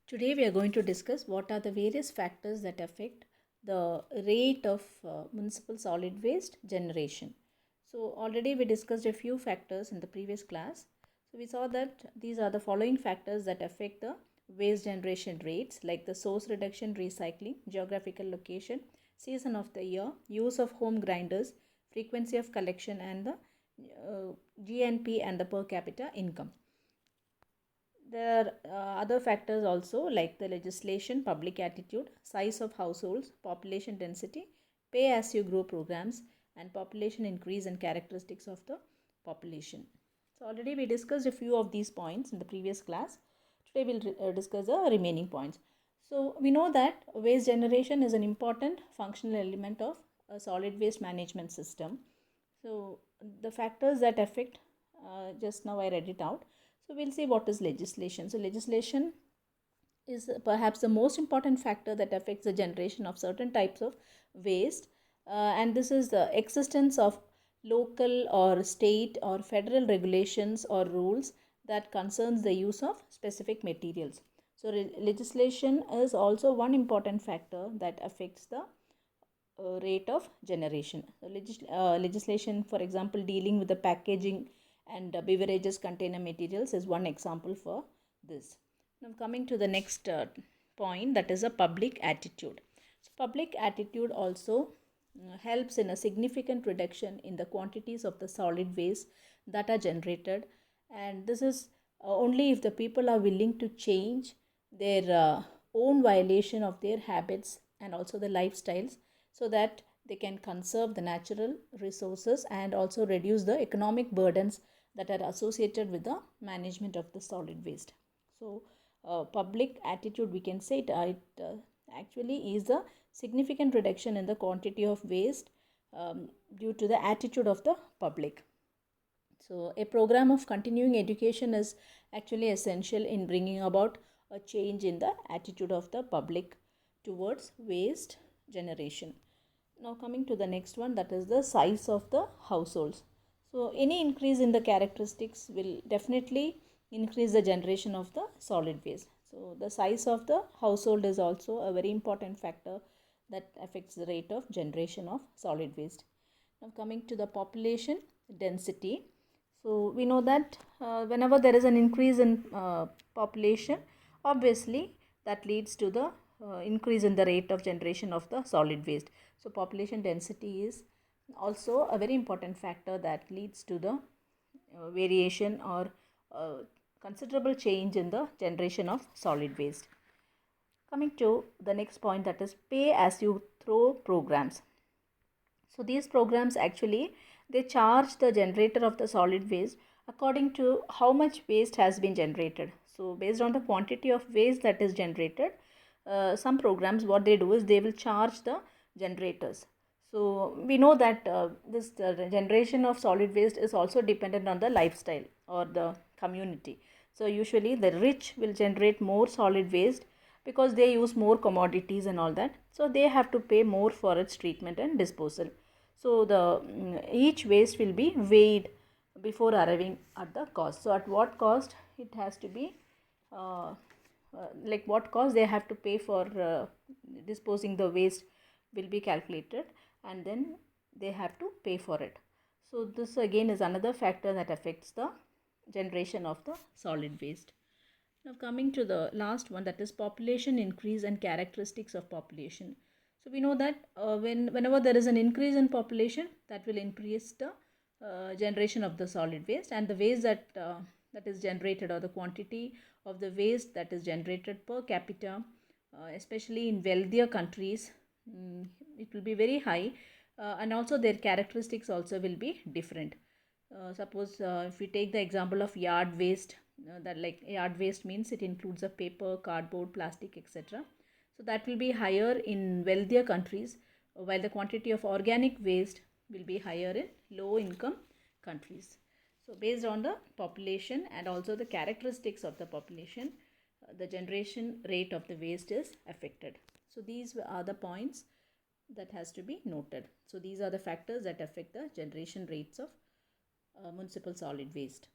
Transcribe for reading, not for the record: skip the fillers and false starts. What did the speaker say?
Today we are going to discuss what are the various factors that affect the rate of municipal solid waste generation. So already we discussed a few factors in the previous class. So we saw that these are the following factors that affect the waste generation rates, like the source reduction, recycling, geographical location, season of the year, use of home grinders, frequency of collection, and the GNP and the per capita income. There are other factors also, like the legislation, public attitude, size of households, population density, pay as you grow programs, and population increase and characteristics of the population. So already we discussed a few of these points in the previous class. Today we'll discuss the remaining points. So we know that waste generation is an important functional element of a solid waste management system. So the factors that affect, just now I read it out. So we'll see what is legislation. So legislation is perhaps the most important factor that affects the generation of certain types of waste, and this is the existence of local or state or federal regulations or rules that concerns the use of specific materials. So legislation is also one important factor that affects the rate of generation. So legislation, for example, dealing with the packaging and beverages container materials is one example for this. Now coming to the next point, that is a public attitude. So public attitude also helps in a significant reduction in the quantities of the solid waste that are generated, and this is only if the people are willing to change their own violation of their habits and also the lifestyles, so that they can conserve the natural resources and also reduce the economic burdens that are associated with the management of the solid waste. So public attitude, we can say it actually is a significant reduction in the quantity of waste due to the attitude of the public. So a program of continuing education is actually essential in bringing about a change in the attitude of the public towards waste generation. Now coming to the next one, that is the size of the households. So any increase in the characteristics will definitely increase the generation of the solid waste. So the size of the household is also a very important factor that affects the rate of generation of solid waste. Now coming to the population density. So we know that whenever there is an increase in population, obviously that leads to the increase in the rate of generation of the solid waste. So population density is also a very important factor that leads to the variation or considerable change in the generation of solid waste. Coming to the next point, that is pay as you throw programs. So these programs actually, they charge the generator of the solid waste according to how much waste has been generated. So based on the quantity of waste that is generated, some programs, what they do is they will charge the generators. So we know that this generation of solid waste is also dependent on the lifestyle or the community. So usually the rich will generate more solid waste because they use more commodities and all that. So they have to pay more for its treatment and disposal. So the each waste will be weighed before arriving at the cost. So at what cost it has to be, like what cost they have to pay for disposing the waste will be calculated, and then they have to pay for it. So this again is another factor that affects the generation of the solid waste. Now coming to the last one, that is population increase and characteristics of population. So we know that whenever there is an increase in population, that will increase the generation of the solid waste, and the waste that is generated, or the quantity of the waste that is generated per capita, especially in wealthier countries, it will be very high, and also their characteristics also will be different. Suppose if we take the example of yard waste, that like yard waste means it includes a paper, cardboard, plastic, etc. So that will be higher in wealthier countries, while the quantity of organic waste will be higher in low income countries. So based on the population and also the characteristics of the population, the generation rate of the waste is affected. So these are the points that has to be noted. So these are the factors that affect the generation rates of municipal solid waste.